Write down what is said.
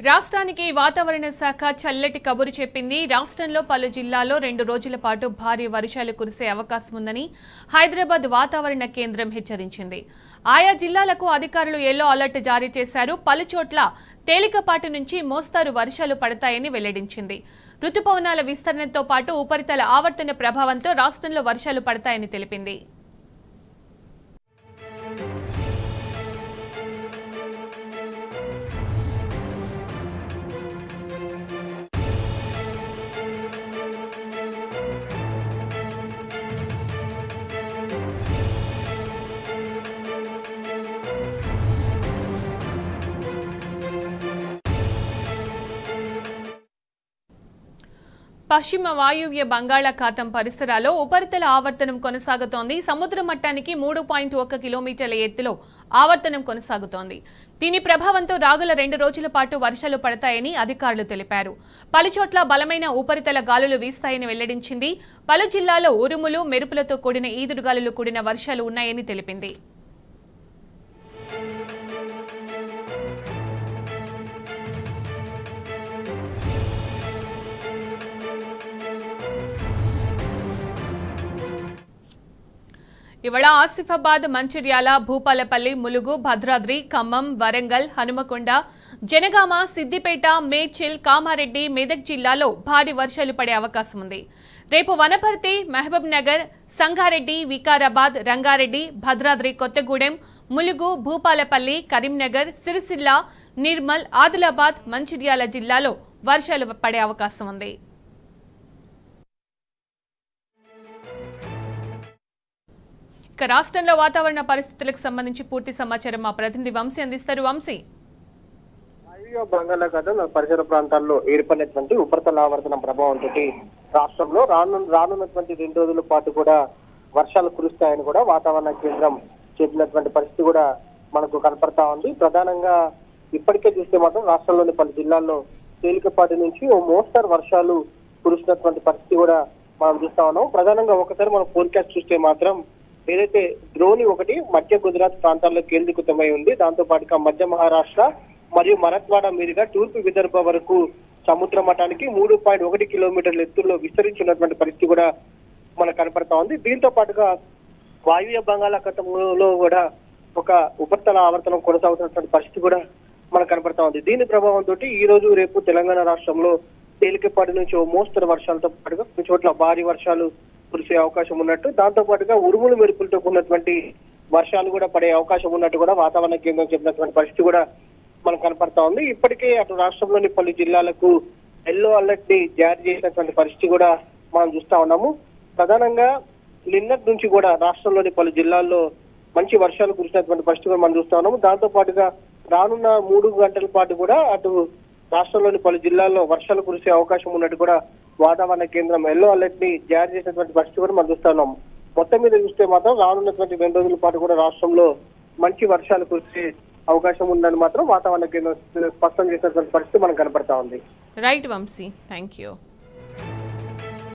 రాష్ట్రానికి వాతావరణ శాఖ చల్లటి కబురు చెప్పింది. రాష్ట్రంలో పలు జిల్లాల్లో 2 రోజుల పాటు భారీ వర్షాలు కురిసే అవకాశం ఉందని హైదరాబాద్ వాతావరణ కేంద్రం హెచ్చరించింది. ఆయా జిల్లాలకు అధికారులు యెల్లో అలర్ట్ జారీ చేశారు. పలు చోట్ల తేలికపాటి నుంచి మోస్తారు వర్షాలు పడతాయని వెల్లడించింది. రుతుపవనాల విస్తరణతో పాటు ఉపరితల ఆవర్తన ప్రభావంతో రాష్ట్రంలో వర్షాలు పడతాయని తెలిపింది. పశ్చిమ వాయువ్య బంగాళాఖాతం పరిసరాల్లో ఉపరితల ఆవర్తనం కొనసాగుతోంది. సముద్ర మట్టానికి 3.1 కిలోమీటర్ల ఎత్తులో ఆవర్తనం కొనసాగుతోంది. దీని ప్రభావంతో రాగల 2 రోజుల పాటు వర్షాలు పడతాయని అధికారులు తెలిపారు. పలుచోట్ల బలమైన ఉపరితల గాలులు వీస్తాయని వెల్లడించింది. పలు జిల్లాల్లో ఉరుములు, మెరుపులతో కూడిన ఈదురుగాలులు కూడిన వర్షాలు ఉన్నాయని తెలిపింది. ఇవాళ ఆసిఫాబాద్, మంచిర్యాల, భూపాలపల్లి, ములుగు, భద్రాద్రి, ఖమ్మం, వరంగల్, హనుమకొండ, జనగామ, సిద్దిపేట, మేడ్చల్, కామారెడ్డి, మెదక్ జిల్లాలో భారీ వర్షాలు పడే అవకాశం ఉంది. రేపు వనపర్తి, మహబూబ్ నగర్, సంగారెడ్డి, వికారాబాద్, రంగారెడ్డి, భద్రాద్రి కొత్తగూడెం, ములుగు, భూపాలపల్లి, కరీంనగర్, సిరిసిల్ల, నిర్మల్, ఆదిలాబాద్, మంచిర్యాల జిల్లాలో వర్షాలు పడే అవకాశం ఉంది. రాష్ట్రంలో వాతావరణ పరిస్థితులకు సంబంధించి పూర్తి సమాచారం మా ప్రతినిధి వంశీ అందిస్తారు. వంశీ, వాయువ్య బంగాళాఖాతం పరిసర ప్రాంతాల్లో ఏర్పడినటువంటి ఉపరితల ఆవర్తనం ప్రభావంతో రాష్ట్రంలో రానున్నటువంటి 2 రోజుల పాటు కూడా వర్షాలు కురుస్తాయని కూడా వాతావరణ కేంద్రం చెప్పినటువంటి పరిస్థితి కూడా మనకు కనపడతా ఉంది. ప్రధానంగా ఇప్పటికే చూస్తే మాత్రం రాష్ట్రంలోని పలు జిల్లాల్లో తేలికపాటి నుంచి ఓ మోస్తరు వర్షాలు కురుస్తున్నటువంటి పరిస్థితి కూడా మనం చూస్తా ఉన్నాం. ప్రధానంగా ఒకసారి మనం ఫోర్కాస్ట్ చూస్తే మాత్రం ఏదైతే ద్రోణి ఒకటి మధ్య గుజరాత్ ప్రాంతాల్లో కేంద్రీకృతమై ఉంది. దాంతో పాటుగా మధ్య మహారాష్ట్ర మరియు మరాఠ్వాడ మీదుగా తూర్పు విదర్భ వరకు సముద్ర మట్టానికి 3.1 కిలోమీటర్ల ఎత్తుల్లో విస్తరించినటువంటి పరిస్థితి కూడా మనకు కనపడతా ఉంది. దీంతో పాటుగా వాయువ్య బంగాళాఖాతంలో కూడా ఒక ఉపరితల ఆవర్తనం కొనసాగుతున్నటువంటి పరిస్థితి కూడా మనకు కనపడతా ఉంది. దీని ప్రభావంతో ఈ రోజు రేపు తెలంగాణ రాష్ట్రంలో తేలికపాటి నుంచి ఓ మోస్తరు వర్షాలతో పాటుగా కొన్ని చోట్ల భారీ వర్షాలు కురిసే అవకాశం ఉన్నట్టు, దాంతో పాటుగా ఉరుములు మెరుపులతో కూడినటువంటి వర్షాలు కూడా పడే అవకాశం ఉన్నట్టు కూడా వాతావరణ కేంద్రం చెప్పినటువంటి పరిస్థితి కూడా మనకు కనపడతా ఉంది. ఇప్పటికే అటు రాష్ట్రంలోని పలు జిల్లాలకు యెల్లో అలర్ట్ ని జారీ చేసినటువంటి పరిస్థితి కూడా మనం చూస్తా ఉన్నాము. ప్రధానంగా నిన్నటి నుంచి కూడా రాష్ట్రంలోని పలు జిల్లాల్లో మంచి వర్షాలు కురిసినటువంటి పరిస్థితి కూడా మనం చూస్తా ఉన్నాము. దాంతో పాటుగా రానున్న 3 గంటల పాటు కూడా అటు రాష్ట్రంలోని పలు జిల్లాల్లో వర్షాలు కురిసే అవకాశం ఉన్నట్టు కూడా వాతావరణ కేంద్రం యెల్లో అలర్ట్ ని జారీ చేసినటువంటి పరిస్థితి కూడా మనం చూస్తా ఉన్నాం. మొత్తం మీద చూస్తే మాత్రం రానున్నటువంటి 2 రోజుల పాటు కూడా రాష్ట్రంలో మంచి వర్షాలు కురిసే అవకాశం ఉందని మాత్రం వాతావరణ కేంద్రం స్పష్టం చేసినటువంటి పరిస్థితి మనకు కనపడతా ఉంది. Right Vamsi, thank you.